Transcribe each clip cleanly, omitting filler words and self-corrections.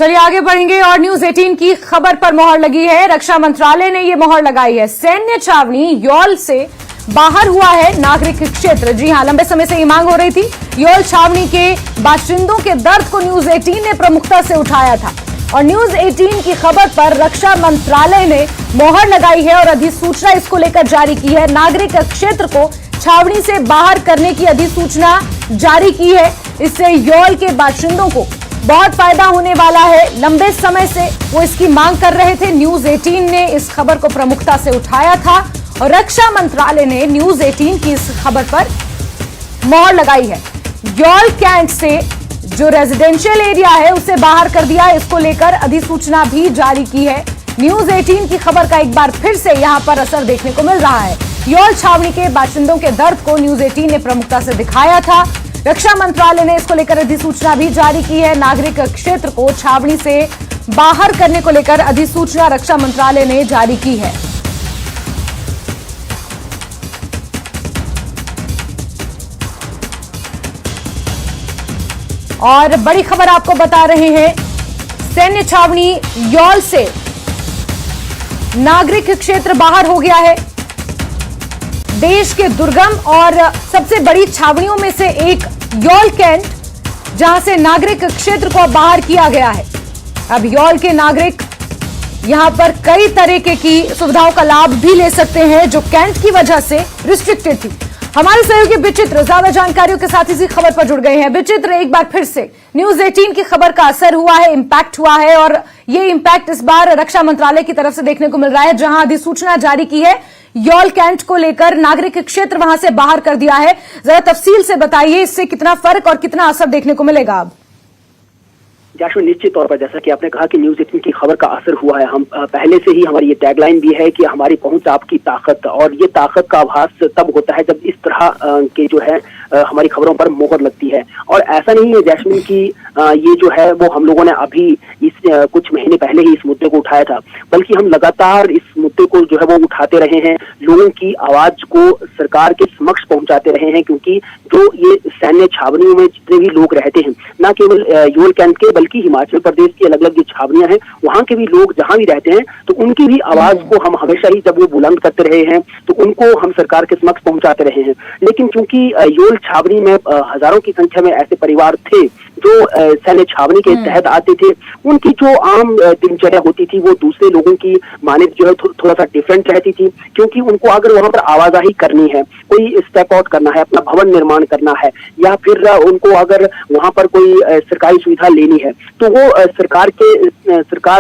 चलिए आगे बढ़ेंगे और न्यूज 18 की खबर पर मोहर लगी है। रक्षा मंत्रालय ने ये मोहर लगाई है। सैन्य छावनी यौल से बाहर हुआ है नागरिक क्षेत्र। जी हां, लंबे समय से ये मांग हो रही थी। यौल छावनी के बाशिंदों के दर्द को न्यूज 18 ने प्रमुखता से उठाया था और न्यूज 18 की खबर पर रक्षा मंत्रालय ने मोहर लगाई है और अधिसूचना इसको लेकर जारी की है। नागरिक क्षेत्र को छावनी से बाहर करने की अधिसूचना जारी की है। इससे यौल के बाशिंदों को बहुत फायदा होने वाला है। लंबे समय से वो इसकी मांग कर रहे थे। न्यूज 18 ने इस खबर को प्रमुखता से उठाया था और रक्षा मंत्रालय ने न्यूज 18 की इस खबर पर मोहर लगाई है। यौल कैंट से जो रेजिडेंशियल एरिया है उसे बाहर कर दिया। इसको लेकर अधिसूचना भी जारी की है। न्यूज 18 की खबर का एक बार फिर से यहां पर असर देखने को मिल रहा है। यौल छावनी के बाशिंदों के दर्द को न्यूज 18 ने प्रमुखता से दिखाया था। रक्षा मंत्रालय ने इसको लेकर अधिसूचना भी जारी की है। नागरिक क्षेत्र को छावनी से बाहर करने को लेकर अधिसूचना रक्षा मंत्रालय ने जारी की है। और बड़ी खबर आपको बता रहे हैं, सैन्य छावनी यौल से नागरिक क्षेत्र बाहर हो गया है। देश के दुर्गम और सबसे बड़ी छावनियों में से एक यौल कैंट, जहां से नागरिक क्षेत्र को बाहर किया गया है। अब यौल के नागरिक यहां पर कई तरीके की सुविधाओं का लाभ भी ले सकते हैं जो कैंट की वजह से रिस्ट्रिक्टेड थी। हमारे सहयोगी विचित्र ज्यादा जानकारियों के साथ इसी खबर पर जुड़ गए हैं। विचित्र, एक बार फिर से न्यूज 18 की खबर का असर हुआ है, इंपैक्ट हुआ है और ये इंपैक्ट इस बार रक्षा मंत्रालय की तरफ से देखने को मिल रहा है, जहां अधिसूचना जारी की है। यौल कैंट को लेकर नागरिक क्षेत्र वहां से बाहर कर दिया है। जरा तफसील से बताइए, इससे कितना फर्क और कितना असर देखने को मिलेगा अब? जैश्मिन, निश्चित तौर पर जैसा कि आपने कहा कि न्यूज 18 की खबर का असर हुआ है। हम पहले से ही हमारी ये टैगलाइन भी है कि हमारी पहुंच आपकी ताकत, और ये ताकत का आभास तब होता है जब इस तरह के जो है हमारी खबरों पर मोहर लगती है। और ऐसा नहीं है जैस्मिन कि ये जो है वो हम लोगों ने अभी इस कुछ महीने पहले ही इस मुद्दे को उठाया था, बल्कि हम लगातार इस मुद्दे को जो है वो उठाते रहे हैं, लोगों की आवाज को सरकार के समक्ष पहुंचाते रहे हैं। क्योंकि जो ये सैन्य छावनियों में जितने भी लोग रहते हैं, न केवल यौल कैंट के बल्कि हिमाचल प्रदेश की अलग अलग जो छावनियां हैं वहां के भी लोग जहां भी रहते हैं, तो उनकी भी आवाज को हम हमेशा ही जब वो बुलंद करते रहे हैं तो उनको हम सरकार के समक्ष पहुंचाते रहे हैं। लेकिन चूंकि यौल छावनी में हजारों की संख्या में ऐसे परिवार थे जो सैन्य छावनी के तहत आते थे, उनकी जो आम दिनचर्या होती थी वो दूसरे लोगों की माने जो है थोड़ा सा डिफरेंट रहती थी। क्योंकि उनको अगर वहां पर आवाजाही करनी है, कोई स्टेप आउट करना है, अपना भवन निर्माण करना है, या फिर उनको अगर वहां पर कोई सरकारी सुविधा लेनी है, तो वो सरकार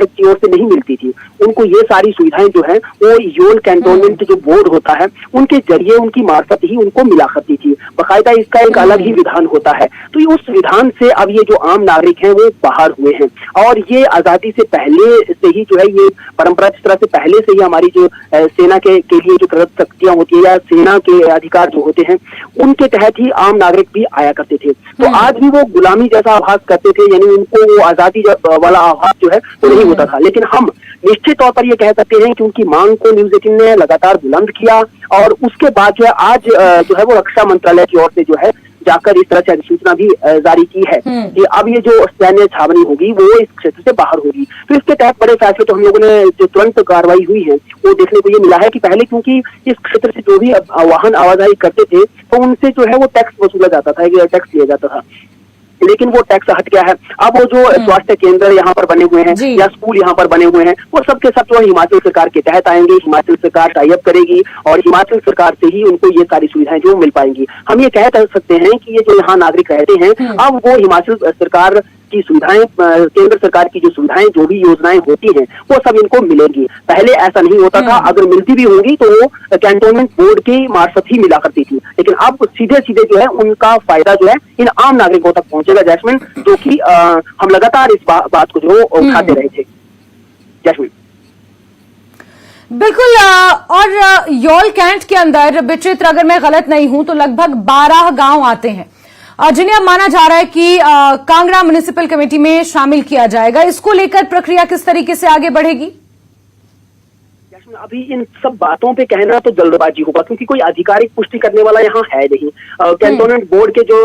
की ओर से नहीं मिलती थी। उनको ये सारी सुविधाएं जो है वो यौल कैंटोनमेंट जो बोर्ड होता है उनके जरिए, उनकी मार्फत ही उनको मिला करती थी। बाकायदा इसका एक अलग ही विधान होता है। तो उस विधान से अब ये जो आम नागरिक हैं वो बाहर हुए हैं। और ये आजादी से पहले से ही जो है ये परंपरा जिस तरह से पहले से ही हमारी जो सेना के लिए जो कृत शक्तियां होती है या सेना के अधिकार जो होते हैं उनके तहत ही आम नागरिक भी आया करते थे। तो आज भी वो गुलामी जैसा आभास करते थे, यानी उनको वो आजादी वाला आभास जो है वो नहीं होता था। लेकिन हम निश्चित तौर पर ये कह सकते हैं कि उनकी मांग को न्यूज 18 ने लगातार बुलंद किया और उसके बाद जो है आज जो है वो रक्षा मंत्रालय की ओर से जो है जाकर इस तरह से अधिसूचना भी जारी की है कि अब ये जो सैन्य छावनी होगी वो इस क्षेत्र से बाहर होगी। तो इसके तहत बड़े फैसले तो हम लोगों ने जो तुरंत कार्रवाई हुई है वो देखने को ये मिला है कि पहले क्योंकि इस क्षेत्र से जो भी वाहन आवाजाही करते थे तो उनसे जो है वो टैक्स वसूला जाता था, टैक्स लिया जाता था। लेकिन वो टैक्स हट गया है। अब वो जो स्वास्थ्य केंद्र यहाँ पर बने हुए हैं या स्कूल यहाँ पर बने हुए हैं वो सबके सब जो हिमाचल सरकार के तहत आएंगे। हिमाचल सरकार टाई अप करेगी और हिमाचल सरकार से ही उनको ये सारी सुविधाएं जो मिल पाएंगी। हम ये कह सकते हैं कि ये जो यहाँ नागरिक रहते हैं अब वो हिमाचल सरकार की सुविधाएं, केंद्र सरकार की जो सुविधाएं, जो भी योजनाएं होती हैं वो सब इनको मिलेंगी। पहले ऐसा नहीं होता था, अगर मिलती भी होंगी तो वो कैंटोनमेंट बोर्ड के मार्फत ही मिला करती थी। लेकिन अब सीधे सीधे जो है उनका फायदा जो है इन आम नागरिकों तक पहुंचेगा जैस्मिन, जो कि हम लगातार इस बात को जो उठाते रहे थे। जैस्मिन बिल्कुल। और यौल कैंट के अंदर विचित्र, अगर मैं गलत नहीं हूं तो लगभग 12 गांव आते हैं जिन्हें अब माना जा रहा है कि कांगड़ा म्युनिसिपल कमेटी में शामिल किया जाएगा। इसको लेकर प्रक्रिया किस तरीके से आगे बढ़ेगी? अभी इन सब बातों पे कहना तो जल्दबाजी होगा, क्योंकि कोई आधिकारिक पुष्टि करने वाला यहाँ है नहीं। कैंटोनमेंट बोर्ड के जो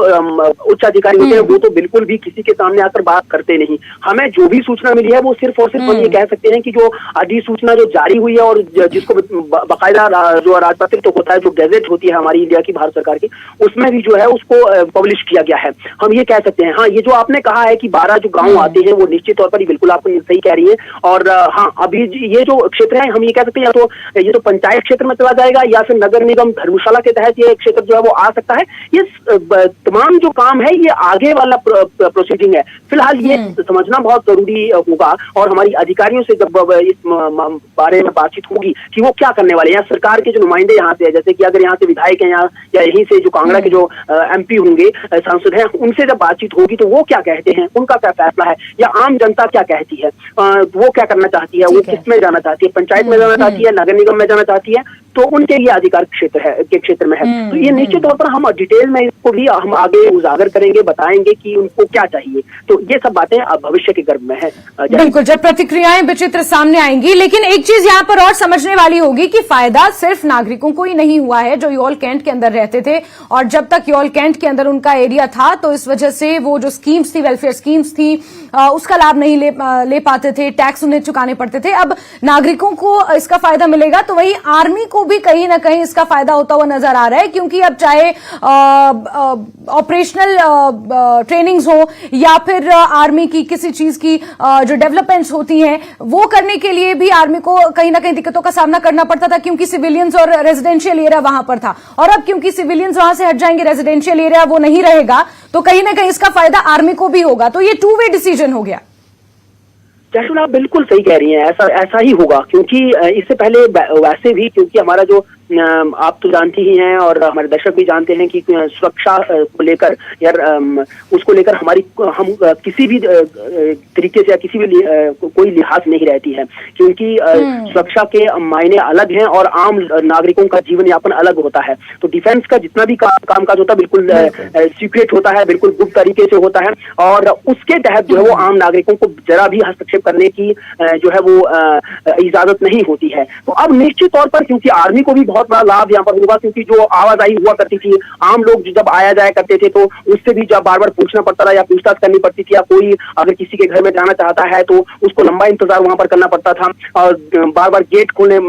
उच्च अधिकारी होते हैं वो तो बिल्कुल भी किसी के सामने आकर बात करते नहीं। हमें जो भी सूचना मिली है वो सिर्फ और सिर्फ हम ये कह सकते हैं कि जो अधिसूचना जो जारी हुई है और जिसको बाकायदा जो राजपत्रित तो होता है, जो गैजेट होती है हमारी इंडिया की, भारत सरकार की, उसमें भी जो है उसको पब्लिश किया गया है। हम ये कह सकते हैं। हाँ, ये जो आपने कहा है कि 12 जो गाँव आते हैं वो निश्चित तौर पर बिल्कुल आप सही कह रही है। और हाँ, अभी ये जो क्षेत्र है हम ये कह सकते हैं या तो ये तो पंचायत क्षेत्र में चला जाएगा या फिर नगर निगम धर्मशाला के तहत ये क्षेत्र जो है वो आ सकता है। ये तमाम जो काम है ये आगे वाला प्रोसीडिंग है। फिलहाल ये समझना बहुत जरूरी होगा और हमारी अधिकारियों से जब इस बारे में बातचीत होगी कि वो क्या करने वाले हैं, सरकार के जो नुमाइंदे यहाँ से है, जैसे कि अगर यहाँ से विधायक हैं या यहीं से जो कांगड़ा के जो MP होंगे, सांसद हैं, उनसे जब बातचीत होगी तो वो क्या कहते हैं, उनका क्या फैसला है, या आम जनता क्या कहती है, वो क्या करना चाहती है, वो किसमें जाना चाहती है, पंचायत में जाना चाहती है, नगर निगम में जाना चाहती है, तो उनके ये अधिकार क्षेत्र में है। तो ये निश्चित तौर पर हम डिटेल में इसको भी हम आगे उजागर करेंगे, बताएंगे कि उनको क्या चाहिए। तो ये सब बातें अब भविष्य के गर्भ में है। बिल्कुल, जब प्रतिक्रियाएं विचित्र सामने आएंगी। लेकिन एक चीज यहाँ पर और समझने वाली होगी कि फायदा सिर्फ नागरिकों को ही नहीं हुआ है जो यॉल कैंट के अंदर रहते थे, और जब तक यॉल कैंट के अंदर उनका एरिया था तो इस वजह से वो जो स्कीम्स थी, वेलफेयर स्कीम्स थी, उसका लाभ नहीं ले पाते थे, टैक्स उन्हें चुकाने पड़ते थे। अब नागरिकों को इसका फायदा मिलेगा तो वही आर्मी को भी कहीं ना कहीं इसका फायदा होता हुआ नजर आ रहा है, क्योंकि अब चाहे ऑपरेशनल ट्रेनिंग्स हो या फिर आर्मी की किसी चीज की जो डेवलपमेंट्स होती हैं वो करने के लिए भी आर्मी को कहीं ना कहीं दिक्कतों का सामना करना पड़ता था, क्योंकि सिविलियंस और रेजिडेंशियल एरिया वहां पर था। और अब क्योंकि सिविलियंस वहां से हट जाएंगे, रेजिडेंशियल एरिया वो नहीं रहेगा, तो कहीं ना कहीं इसका फायदा आर्मी को भी होगा। तो ये 2 वे डिसीजन हो गया। जैसे आप बिल्कुल सही कह रही हैं, ऐसा ही होगा, क्योंकि इससे पहले वैसे भी, क्योंकि हमारा जो आप तो जानती ही हैं और हमारे दर्शक भी जानते हैं कि सुरक्षा को लेकर उसको लेकर हम किसी भी तरीके से या किसी भी कोई लिहाज नहीं रहती है, क्योंकि सुरक्षा के मायने अलग हैं और आम नागरिकों का जीवन यापन अलग होता है। तो डिफेंस का जितना भी कामकाज होता है बिल्कुल सीक्रेट होता है, बिल्कुल गुप्त तरीके से होता है, और उसके तहत जो है वो आम नागरिकों को जरा भी हस्तक्षेप करने की जो है वो इजाजत नहीं होती है। तो अब निश्चित तौर पर क्योंकि आर्मी को भी बहुत बड़ा लाभ यहाँ पर होगा, क्योंकि जो आवाजाही हुआ करती थी, आम लोग जब आया जाया करते थे तो उससे भी जब बार बार पूछना पड़ता था या पूछताछ करनी पड़ती थी, या कोई अगर किसी के घर में जाना चाहता है तो उसको लंबा इंतजार वहां पर करना पड़ता था और बार बार गेट खोलने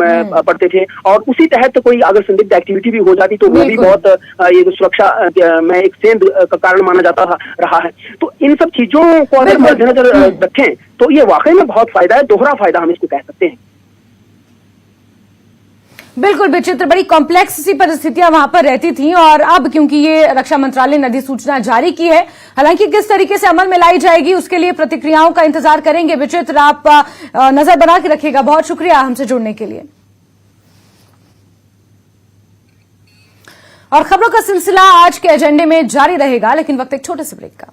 पड़ते थे, और उसी तहत कोई अगर संदिग्ध एक्टिविटी भी हो जाती तो वो भी बहुत ये सुरक्षा में एक सेंध का कारण माना जाता रहा है। तो इन सब चीजों को अगर मद्देनजर रखें तो ये वाकई में बहुत फायदा है, दोहरा फायदा हम इसको कह सकते हैं। बिल्कुल विचित्र, बड़ी कॉम्प्लेक्स सी परिस्थितियां वहां पर रहती थी, और अब क्योंकि ये रक्षा मंत्रालय ने अधिसूचना जारी की है, हालांकि किस तरीके से अमल में लाई जाएगी उसके लिए प्रतिक्रियाओं का इंतजार करेंगे। विचित्र, आप नजर बना के रखिएगा। बहुत शुक्रिया हमसे जुड़ने के लिए। और खबरों का सिलसिला आज के एजेंडे में जारी रहेगा, लेकिन वक्त एक छोटे से ब्रेक का।